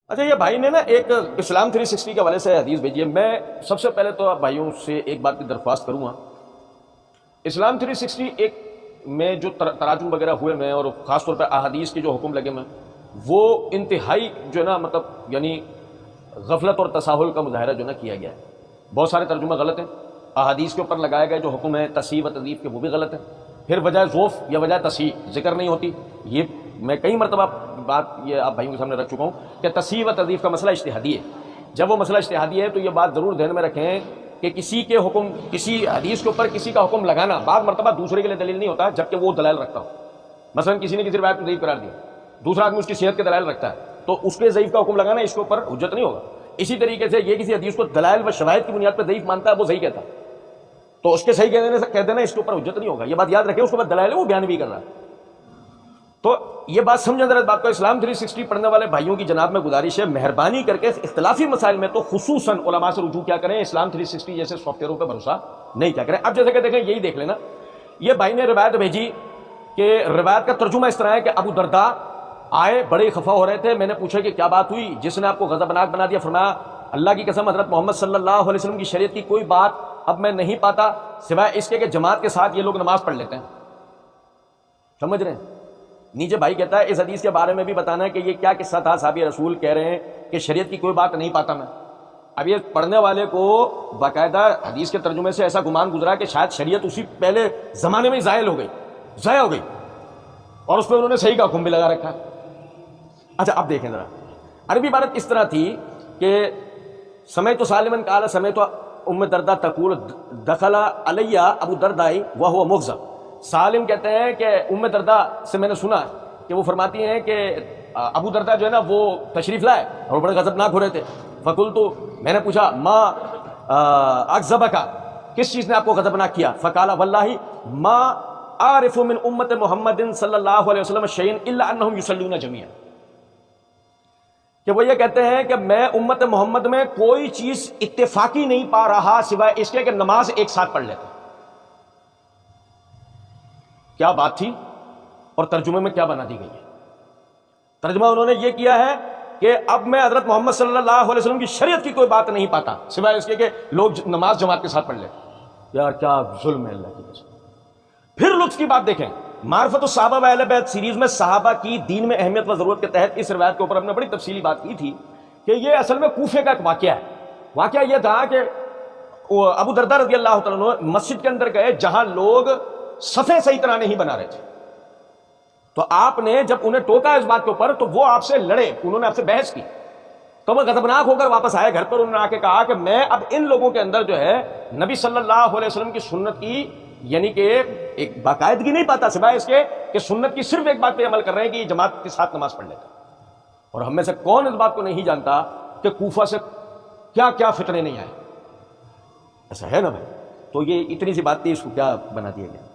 اچھا، یہ بھائی نے نا ایک اسلام 360 کے حوالے سے حدیث بھیجی ہے. میں سب سے پہلے تو آپ بھائیوں سے ایک بات کی درخواست کروں گا. اسلام 360 ایک میں جو تراجم وغیرہ ہوئے میں، اور خاص طور پہ احادیث کے جو حکم لگے میں، وہ انتہائی جو ہے نا مطلب یعنی غفلت اور تساہل کا مظاہرہ جو ہے نا کیا گیا ہے. بہت سارے ترجمے غلط ہیں. احادیث کے اوپر لگائے گئے جو حکم ہے تصحیح و تضعیف کے، وہ بھی غلط ہے. پھر بجائے ضعف یا بجائے تصحیح ذکر نہیں ہوتی. یہ میں کئی مرتبہ بات یہ آپ بھائیوں کے سامنے رکھ چکا ہوں کہ تصحیح و تضعیف کا مسئلہ اجتہادی ہے. جب وہ مسئلہ اجتہادی ہے تو یہ بات ضرور ذہن میں رکھیں کہ کسی کے حکم، کسی حدیث کے اوپر کسی کا حکم لگانا بعض مرتبہ دوسرے کے لیے دلیل نہیں ہوتا جبکہ وہ دلائل رکھتا ہو. مثلا کسی نے کسی روایت کو ضعیف قرار دیا، دوسرا آدمی اس کی صحت کے دلائل رکھتا ہے، تو اس کے ضعیف کا حکم لگانا اس کے اوپر حجت نہیں ہوگا. اسی طریقے سے یہ کسی حدیث کو دلائل و شواہد کی بنیاد پہ ضعیف مانتا ہے، وہ صحیح کہتا ہے، تو اس کے صحیح کہہ دینا اس کے اوپر حجت نہیں ہوگا. یہ بات یاد رکھیں. اس کے بعد دلائل ہے وہ بیان بھی کر رہا ہے. تو یہ بات سمجھیں ذرا بات کو. اسلام 360 پڑھنے والے بھائیوں کی جناب میں گزارش ہے، مہربانی کر کے اختلافی مسائل میں تو خصوصاً علماء سے رجوع کیا کریں. اسلام 360 جیسے سافٹ ویئروں پہ بھروسہ نہیں کیا کریں. اب جیسے کہ دیکھیں، یہی دیکھ لینا، یہ بھائی نے روایت بھیجی کہ روایت کا ترجمہ اس طرح ہے کہ ابو درداء آئے، بڑے خفا ہو رہے تھے. میں نے پوچھا کہ کیا بات ہوئی، جس نے آپ کو غضبناک بنا دیا؟ فرمایا اللہ کی قسم حضرت محمد صلی اللہ علیہ وسلم کی شریعت کی کوئی بات اب میں نہیں پاتا سوائے اس کے کہ جماعت کے ساتھ یہ لوگ نماز پڑھ لیتے ہیں. سمجھ رہے ہیں؟ نیچے بھائی کہتا ہے اس حدیث کے بارے میں بھی بتانا ہے کہ یہ کیا قصہ تھا. صحابی رسول کہہ رہے ہیں کہ شریعت کی کوئی بات نہیں پاتا میں. اب یہ پڑھنے والے کو باقاعدہ حدیث کے ترجمے سے ایسا گمان گزرا کہ شاید شریعت اسی پہلے زمانے میں ضائع ہو گئی اور اس پہ انہوں نے صحیح کا حکم بھی لگا رکھا ہے. اچھا اب دیکھیں ذرا، عربی عبارت اس طرح تھی کہ سمیت سالمن قال سمیت ام درداء تقول دخل علی ابو درداء وهو مغضب. سالم کہتے ہیں کہ ام درداء سے میں نے سنا کہ وہ فرماتی ہیں کہ ابو درداء جو ہے نا وہ تشریف لائے اور بڑے غضبناک ہو رہے تھے. فقلت، میں نے پوچھا ما اغضبک، کس چیز نے آپ کو غضبناک کیا؟ فقال واللہ ما اعرف من امت محمد صلی اللہ علیہ وسلم شیئا الا انہم یصلون جميعا. کہ وہ یہ کہتے ہیں کہ میں امت محمد میں کوئی چیز اتفاقی نہیں پا رہا سوائے اس کے کہ نماز ایک ساتھ پڑھ لیتے. کیا بات تھی اور ترجمے میں کیا بنا دی گئی ہے؟ ترجمہ انہوں نے یہ کیا ہے کہ اب میں حضرت محمد صلی اللہ علیہ وسلم کی شریعت کی کوئی بات نہیں پاتا سوائے اس کے کہ لوگ نماز جماعت کے ساتھ پڑھ لیتے. یار کیا ظلم ہے اللہ کی قسم. پھر لطف کی بات دیکھیں، معرفت الصحابہ و اہل بیت سیریز میں صحابہ کی دین میں اہمیت و ضرورت کے تحت اس روایت کے اوپر ہم نے بڑی تفصیلی بات کی تھی کہ یہ اصل میں کوفے کا ایک واقعہ ہے. واقعہ یہ تھا کہ ابو درداء رضی اللہ تعالیٰ عنہ مسجد کے اندر گئے جہاں لوگ صفیں صحیح طرح نہیں بنا رہے تھے. تو آپ نے جب انہیں ٹوکا اس بات کے اوپر تو وہ آپ سے لڑے، انہوں نے آپ سے بحث کی. تو وہ غضبناک ہو کر واپس آئے گھر پر. انہوں نے آ کے کہا کہ میں اب ان لوگوں کے اندر جو ہے نبی صلی اللہ علیہ وسلم کی سنت کی یعنی کہ ایک باقاعدگی نہیں پاتا سوائے اس کے کہ سنت کی صرف ایک بات پہ عمل کر رہے ہیں کہ یہ جماعت کے ساتھ نماز پڑھ لیتا. اور ہم میں سے کون اس بات کو نہیں جانتا کہ کوفہ سے کیا کیا فتنے نہیں آئے؟ ایسا ہے نا بھائی. تو یہ اتنی سی بات تھی، اس کو کیا بنا دیا گیا.